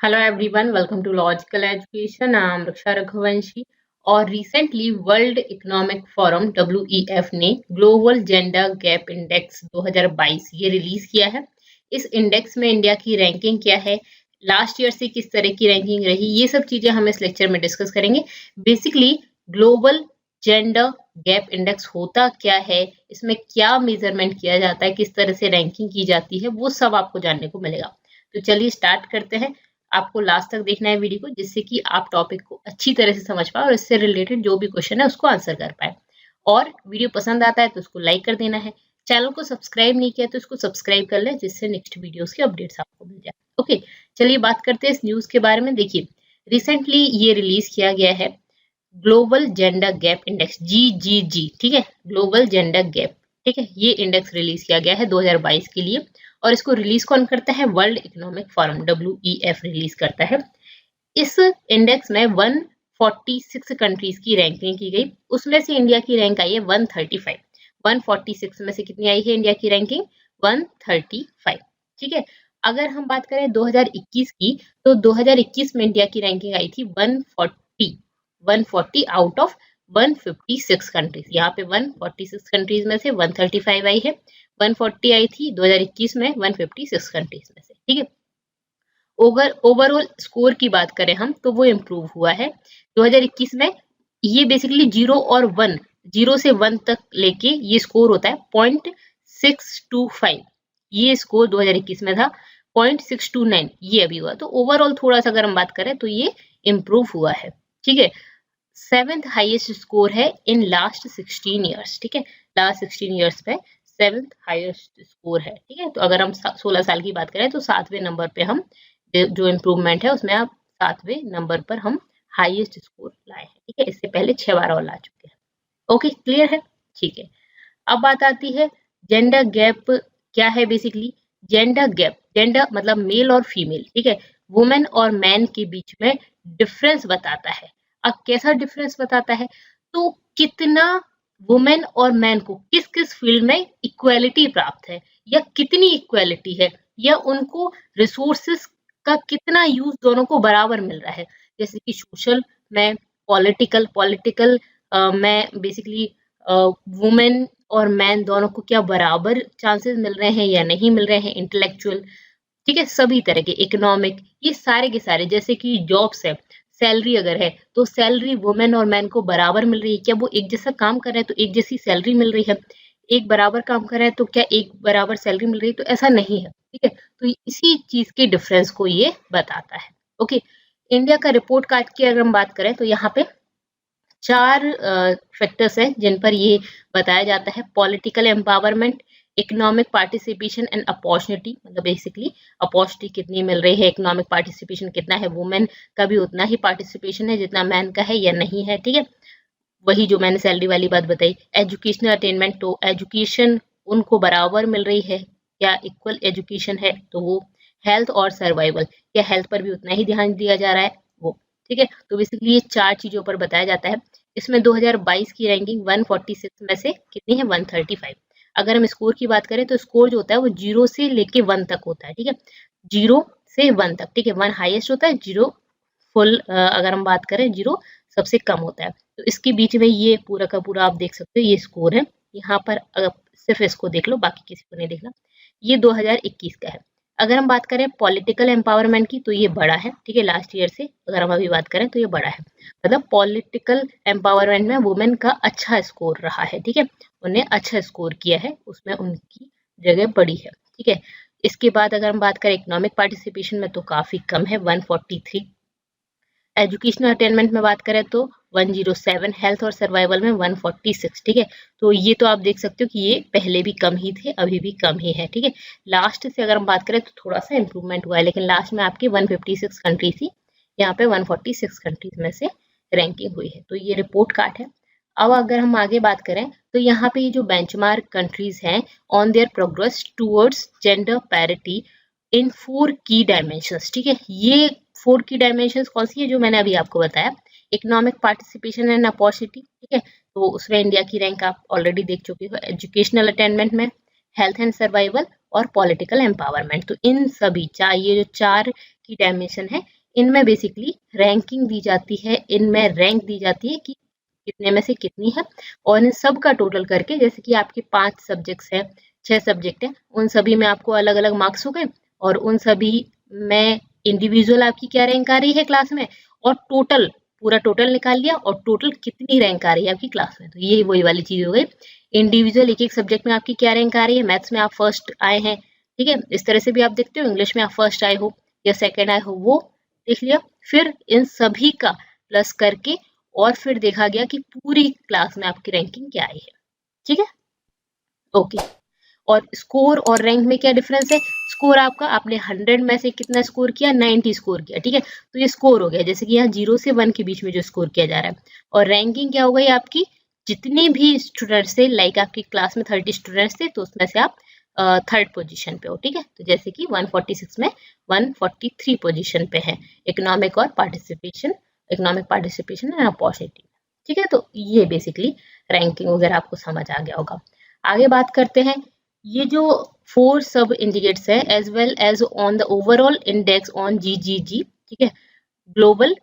Hello everyone, welcome to logical education. I am Raksha Raghuvanshi. और recently world economic forum WEF ने global gender gap index 2022 ये release किया है। इस इंडेक्स में इंडिया की रैंकिंग क्या है, लास्ट ईयर से किस तरह की रैंकिंग रही, ये सब चीजें हम इस लेक्चर में डिस्कस करेंगे। Basically global gender gap index होता क्या है, इसमें क्या मेजरमेंट किया जाता है, किस तरह से रैंकिंग की जाती है, वो सब आपको जानने को मिलेगा। तो चलिए स्टार्ट करते हैं। आपको लास्ट तक देखना है वीडियो को, जिससे कि आप टॉपिक को अच्छी तरह से समझ पाए और इससे रिलेटेड जो भी क्वेश्चन है उसको आंसर कर पाए। और वीडियो पसंद आता है तो उसको लाइक कर देना है। चैनल को सब्सक्राइब नहीं किया तो इसको सब्सक्राइब कर लें, जिससे नेक्स्ट वीडियोस की अपडेट्स आपको मिल जाए। ओके, चलिए बात करते हैं इस न्यूज के बारे में। देखिए, रिसेंटली ये रिलीज किया गया है global gender gap index, GGG, ठीक है, ग्लोबल जेंडर गैप, ठीक है। ये इंडेक्स रिलीज किया गया है 2022 के लिए, और इसको रिलीज कौन करता है? World economic forum WEF release करता है। इस इंडेक्स में 146 कंट्रीज की रैंकिंग की गई, उसमें से इंडिया की रैंक आई है 135। 146 में से कितनी आई है इंडिया की रैंकिंग? 135, ठीक है। अगर हम बात करें 2021 की, तो 2021 में इंडिया की रैंकिंग आई थी 140 आउट ऑफ 156 कंट्रीज। यहाँ पे 146 कंट्रीज में से 135 आई है, 140 आई थी 2021 में 156 कंट्रीज में से, ठीक है। ओवरऑल स्कोर की बात करें हम, तो वो इम्प्रूव हुआ है 2021 में। ये बेसिकली 0 से 1 तक लेके ये स्कोर होता है 0.625। ये स्कोर 2021 में था 0.629, ये अभी हुआ। तो ओवरऑल थोड़ा सा अगर हम बात करें तो ये इम्प्रूव हुआ है, ठीक है। 7th हाईएस्ट स्कोर है इन लास्ट 16 ईयर्स, ठीक है। लास्ट 16 ईयर्स में 7th हाईएस्ट स्कोर है, ठीक है। तो अगर हम 16 साल की बात करें तो 7वें नंबर पे हम जो इम्प्रूवमेंट है उसमें आप 7वें नंबर पर हम हाईएस्ट स्कोर लाए हैं, ठीक है। इससे पहले 6 बार और ला चुके हैं। ओके, क्लियर है, ठीक है। अब बात आती है जेंडर गैप क्या है। बेसिकली जेंडर मतलब मेल और फीमेल, ठीक है, वुमेन और मैन के बीच में डिफरेंस बताता है। अब कैसा डिफरेंस बताता है? तो कितना वुमेन और मैन को किस किस फील्ड में इक्वालिटी प्राप्त है, या कितनी इक्वालिटी है, या उनको रिसोर्सेस का कितना यूज दोनों को बराबर मिल रहा है। जैसे कि सोशल में, पॉलिटिकल में बेसिकली वुमेन और मैन दोनों को क्या बराबर चांसेस मिल रहे हैं या नहीं मिल रहे हैं, इंटेलेक्चुअल, ठीक है, सभी तरह के, इकोनॉमिक, ये सारे के सारे। जैसे कि जॉब्स है, सैलरी अगर है तो सैलरी वुमेन और मैन को बराबर मिल रही है क्या? वो एक जैसा काम कर रहे हैं तो एक जैसी सैलरी मिल रही है? एक बराबर काम कर रहे हैं तो क्या एक बराबर सैलरी मिल रही है? तो ऐसा नहीं है, ठीक है। तो इसी चीज के डिफरेंस को ये बताता है। ओके, इंडिया का रिपोर्ट कार्ड की अगर हम बात करें तो यहाँ पे 4 फैक्टर्स हैं जिन पर ये बताया जाता है। Political empowerment, economic participation and opportunity, मतलब बेसिकली अपॉर्चुनिटी कितनी मिल रही है, इकोनॉमिक पार्टिसिपेशन कितना है, वुमेन का भी उतना ही पार्टिसिपेशन है जितना मैन का है या नहीं है, ठीक है। वही जो मैंने सैलरी वाली बात बताई। एजुकेशनल अटेनमेंट, तो एजुकेशन उनको बराबर मिल रही है, क्या इक्वल एजुकेशन है, तो वो। हेल्थ और सर्वाइवल, क्या हेल्थ पर भी उतना ही ध्यान दिया जा रहा है, वो, ठीक है। तो बेसिकली ये 4 चीजों पर बताया जाता है। इसमें 2022 की रैंकिंग 146 में से कितनी है? 135। अगर हम स्कोर की बात करें तो स्कोर जो होता है वो 0 से लेके 1 तक होता है, ठीक है। 0 से 1 तक, ठीक है। 1 हाईएस्ट होता है, 0 फुल, अगर हम बात करें 0 सबसे कम होता है। तो इसके बीच में ये पूरा का पूरा आप देख सकते हो, ये स्कोर है। यहाँ पर सिर्फ इसको देख लो, बाकी किसी को नहीं देखना। ये 2021 का है। अगर हम बात करें पॉलिटिकल एम्पावरमेंट की, तो ये बड़ा है, ठीक है। लास्ट ईयर से अगर हम अभी बात करें तो ये बड़ा है, मतलब पॉलिटिकल एम्पावरमेंट में वुमेन का अच्छा स्कोर रहा है, ठीक है। उन्हें अच्छा स्कोर किया है, उसमें उनकी जगह बड़ी है, ठीक है। इसके बाद अगर हम बात करें इकोनॉमिक पार्टिसिपेशन में, तो काफी कम है, 143। एजुकेशनल अटेनमेंट में बात करें तो 107, हेल्थ और सर्वाइवल में 146, ठीक है। तो ये तो आप देख सकते हो कि ये पहले भी कम ही थे, अभी भी कम ही है, ठीक है। लास्ट से अगर हम बात करें तो थोड़ा सा इंप्रूवमेंट हुआ है, लेकिन लास्ट में आपकी 156 कंट्रीज थी, यहाँ पे 146 कंट्रीज में से रैंकिंग हुई है। तो ये रिपोर्ट कार्ड है। अब अगर हम आगे बात करें तो यहाँ पे ये जो बेंचमार्क कंट्रीज हैं on their progress towards gender parity in 4 की डायमेंशंस, ठीक है। ये 4 की डायमेंशंस कौन सी है? जो मैंने अभी आपको बताया, इकोनॉमिक पार्टिसिपेशन एंड अपॉर्चुनिटी, ठीक है। तो उसमें इंडिया की रैंक आप ऑलरेडी देख चुके हो। एजुकेशनल अटेनमेंट में, हेल्थ एंड सर्वाइवल और पॉलिटिकल एम्पावरमेंट। तो इन सभी ये जो 4 की डायमेंशन है, इनमें बेसिकली रैंकिंग दी जाती है, इनमें रैंक दी जाती है कि कितने में से कितनी है, और इन सब का टोटल करके, जैसे कि आपके 5 सब्जेक्ट्स हैं, 6 सब्जेक्ट हैं, उन सभी में आपको अलग अलग मार्क्स हो गए, और उन सभी में इंडिविजुअल आपकी क्या रैंक आ रही है क्लास में, और टोटल पूरा टोटल निकाल लिया, और टोटल कितनी रैंक आ रही है आपकी क्लास में। तो ये वही वाली चीज हो गई, इंडिविजुअल एक एक सब्जेक्ट में आपकी क्या रैंक आ रही है। मैथ्स में आप फर्स्ट आए हैं, ठीक है, इस तरह से भी आप देखते हो, इंग्लिश में आप फर्स्ट आए हो या सेकंड आए हो, वो देख लिया। फिर इन सभी का प्लस करके और फिर देखा गया कि पूरी क्लास में आपकी रैंकिंग क्या आई है, ठीक है, ओके। और स्कोर और रैंक में क्या डिफरेंस है, स्कोर आपका, आपने 100 में से कितना स्कोर किया, 90 स्कोर किया, ठीक है, तो ये स्कोर हो गया, जैसे कि यहाँ 0 से 1 के बीच में जो स्कोर किया जा रहा है। और रैंकिंग क्या हो गई आपकी, जितने भी स्टूडेंट्स थे, लाइक आपकी क्लास में 30 स्टूडेंट्स थे, तो उसमें से आप थर्ड पोजीशन पे हो, ठीक है, तो जैसे कि 146 में 143 पोजीशन पे है इकोनॉमिक और participation, economic participation and opportunity, ठीक है। तो ये बेसिकली रैंकिंग वगैरह आपको समझ आ गया होगा। आगे बात करते हैं, ये जो 4 सब इंडिकेटर्स है, as well as on the overall index on GGG, ठीक है, ग्लोबल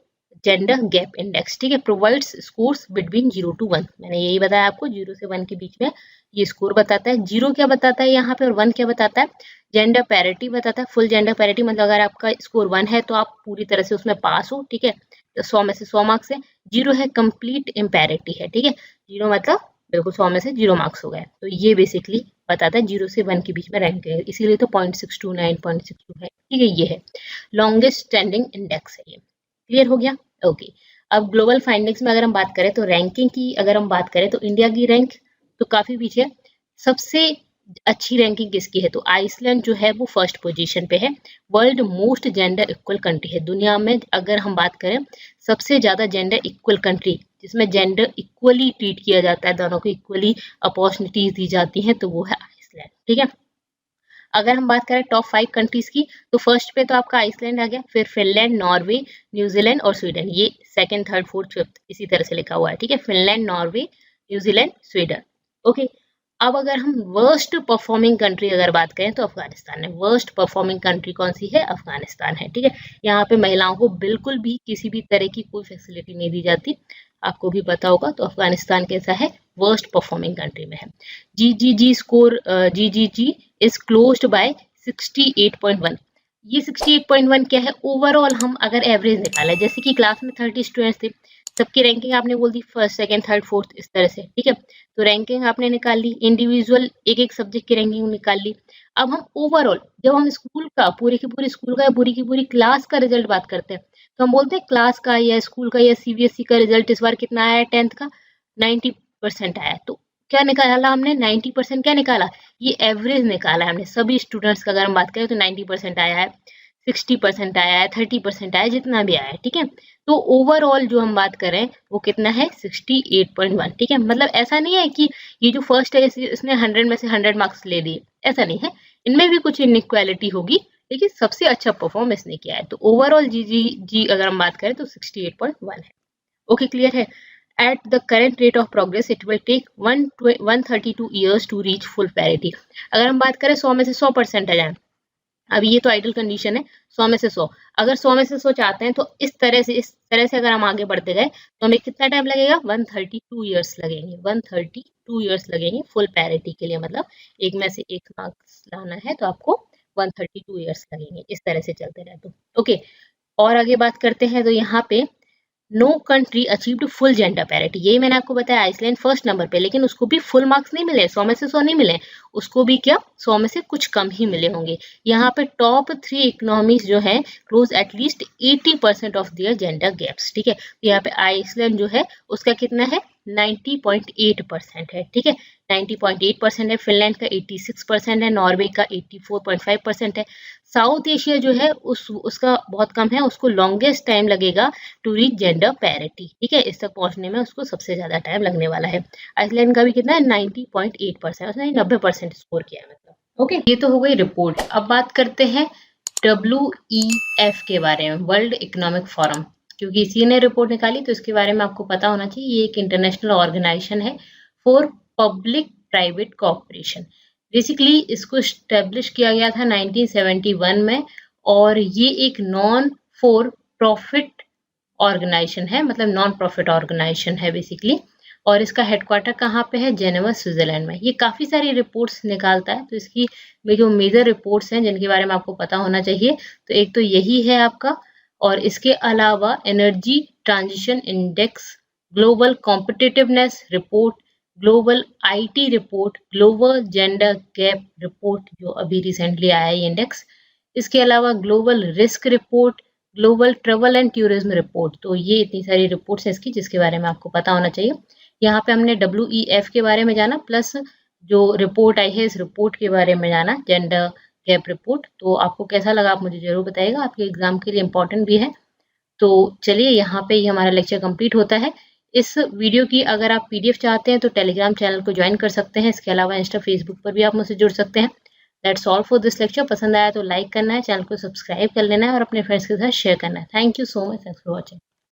जेंडर गैप इंडेक्स, ठीक है, प्रोवाइड्स स्कोर्स बिटवीन 0 to 1। मैंने यही बताया आपको, 0 से 1 के बीच में ये स्कोर बताता है। 0 क्या बताता है यहाँ पे, और 1 क्या बताता है, जेंडर पैरिटी बताता है। फुल जेंडर पैरिटी मतलब अगर आपका स्कोर 1 है तो आप पूरी तरह से उसमें पास हो, ठीक है, तो 100 में से 100 मार्क्स है। 0 है कंप्लीट इम्पैरिटी है, ठीक है, 0 मतलब बिल्कुल 100 में से 0 मार्क्स हो गए। तो ये बेसिकली बताता है 0 से 1 के बीच में रैंक है, इसीलिए तो 0.629 0.62 है, ठीक है, ये है लॉन्गेस्ट स्टैंडिंग इंडेक्स है। ये क्लियर हो गया, ओके। अब ग्लोबल फाइंडिंग्स में अगर हम बात करें तो रैंकिंग की अगर हम बात करें तो इंडिया की रैंक तो काफी पीछे है। सबसे अच्छी रैंकिंग किसकी है, तो आइसलैंड जो है वो फर्स्ट पोजीशन पे है। World most gender equal country है, दुनिया में अगर हम बात करें सबसे ज्यादा जेंडर इक्वल कंट्री, जिसमें जेंडर इक्वली ट्रीट किया जाता है, दोनों को इक्वली अपॉर्चुनिटीज दी जाती हैं, तो वो है आइसलैंड, ठीक है। अगर हम बात करें टॉप 5 कंट्रीज की, तो फर्स्ट पे तो आपका आइसलैंड आ गया, फिर फिनलैंड, नॉर्वे, न्यूजीलैंड और स्वीडन, ये सेकंड, थर्ड, फोर्थ, फिफ्थ इसी तरह से लिखा हुआ है, ठीक है, Finland, Norway, New Zealand, Sweden, okay. अब अगर हम वर्स्ट परफॉर्मिंग कंट्री अगर बात करें तो अफगानिस्तान है। वर्स्ट परफॉर्मिंग कंट्री कौन सी है, अफगानिस्तान है, ठीक है। यहाँ पे महिलाओं को बिल्कुल भी किसी भी तरह की कोई फैसिलिटी नहीं दी जाती, आपको भी पता होगा। तो अफगानिस्तान कैसा है, वर्स्ट परफॉर्मिंग कंट्री में है। GGG score, GGG is closed by 68.1। ये 68.1 क्या है, ओवरऑल हम अगर एवरेज निकाला, जैसे कि क्लास में 30 स्टूडेंट्स थे, सबकी रैंकिंग आपने बोल the first, second, third, fourth इस तरह से, ठीक है, तो रैंकिंग आपने निकाल ली, इंडिविजुअल एक एक सब्जेक्ट की रैंकिंग निकाल ली। अब हम ओवरऑल जब हम स्कूल का पूरी की पूरी स्कूल का या पूरी की पूरी क्लास का रिजल्ट बात करते हैं, तो हम बोलते हैं क्लास का या स्कूल का या CBSE का रिजल्ट इस बार कितना आया है, 10th का 90% आया। तो क्या निकाला हमने, 90% क्या निकाला, ये एवरेज निकाला है हमने सभी स्टूडेंट्स का। अगर हम बात करें तो 90% आया है, 60% आया है, 30% आया है, जितना भी आया है, ठीक है। तो ओवरऑल जो हम बात करें वो कितना है, 68.1, ठीक है। मतलब ऐसा नहीं है कि ये जो फर्स्ट है इसने 100 में से 100 मार्क्स ले दिए, ऐसा नहीं है, इनमें भी कुछ इनइक्वालिटी होगी, लेकिन सबसे अच्छा परफॉर्म इसने किया है। तो ओवरऑल GGG अगर हम बात करें तो 68.1 है, ओके, क्लियर है। At the current rate of progress, it will take 132 years to reach full parity। अगर हम बात करें 100 में से 100% आ जाए, अब ये तो आइडल कंडीशन है, 100 में से 100, अगर 100 में से 100 चाहते हैं तो इस तरह से अगर हम आगे बढ़ते गए तो हमें कितना टाइम लगेगा, 132 ईयर्स लगेंगे, 132 ईयर्स लगेंगे फुल पैरिटी के लिए। मतलब एक में से एक मार्क्स लाना है तो आपको 132 ईयर्स लगेंगे, इस तरह से चलते रहे तो, ओके। और आगे बात करते हैं तो यहाँ पे no country achieved full gender parity, यही मैंने आपको बताया, आइसलैंड फर्स्ट नंबर पे, लेकिन उसको भी फुल मार्क्स नहीं मिले, 100 में से 100 नहीं मिले, उसको भी क्या 100 में से कुछ कम ही मिले होंगे। यहाँ पे टॉप 3 इकोनॉमीज जो है close at least 80% of their gender gaps, ठीक है। यहाँ पे आइसलैंड जो है उसका कितना है, 90.8% है, ठीक है, 90.8% है। फिनलैंड का 86% है, नॉर्वे का 84.5% है। साउथ एशिया जो है उसका बहुत कम है, उसको लॉन्गेस्ट टाइम लगेगा टू रीच जेंडर पैरिटी, ठीक है, इस तक पहुंचने में उसको सबसे ज्यादा टाइम लगने वाला है। आइसलैंड का भी कितना है, 90.8%, उसने 90% स्कोर किया है, मतलब, ओके। ये तो हो गई रिपोर्ट। अब बात करते हैं WEF के बारे में, वर्ल्ड इकोनॉमिक फोरम, क्योंकि इसी ने रिपोर्ट निकाली तो इसके बारे में आपको पता होना चाहिए। ये एक इंटरनेशनल ऑर्गेनाइजेशन है for public private cooperation. Basically इसको स्टेब्लिश किया गया था 1971 में, और ये एक नॉन फॉर प्रॉफिट ऑर्गेनाइजेशन है, मतलब नॉन प्रॉफिट ऑर्गेनाइजेशन है बेसिकली। और इसका हेडक्वार्टर कहाँ पे है? जेनेवा, स्विट्जरलैंड में। ये काफ़ी सारी रिपोर्ट्स निकालता है, तो इसकी में जो मेजर रिपोर्ट्स हैं जिनके बारे में आपको पता होना चाहिए, तो एक तो यही है आपका, और इसके अलावा energy transition index, global competitiveness report, global IT report, global gender gap report जो अभी रिसेंटली आया है इंडेक्स, इसके अलावा global risk report, global travel and tourism report. तो ये इतनी सारी रिपोर्ट्स हैं इसकी जिसके बारे में आपको पता होना चाहिए। यहाँ पे हमने WEF के बारे में जाना, प्लस जो रिपोर्ट आई है इस रिपोर्ट के बारे में जाना, जेंडर गैप रिपोर्ट। तो आपको कैसा लगा आप मुझे जरूर बताइएगा, आपके एग्जाम के लिए इम्पोर्टेंट भी है। तो चलिए यहाँ पे ही हमारा लेक्चर कंप्लीट होता है। इस वीडियो की अगर आप PDF चाहते हैं तो टेलीग्राम चैनल को ज्वाइन कर सकते हैं। इसके अलावा इंस्टा, फेसबुक पर भी आप मुझसे जुड़ सकते हैं। That's all for this lecture. पसंद आया तो लाइक करना है, चैनल को सब्सक्राइब कर लेना है और अपने फ्रेंड्स के साथ शेयर करना है। Thank you so much, thanks for watching.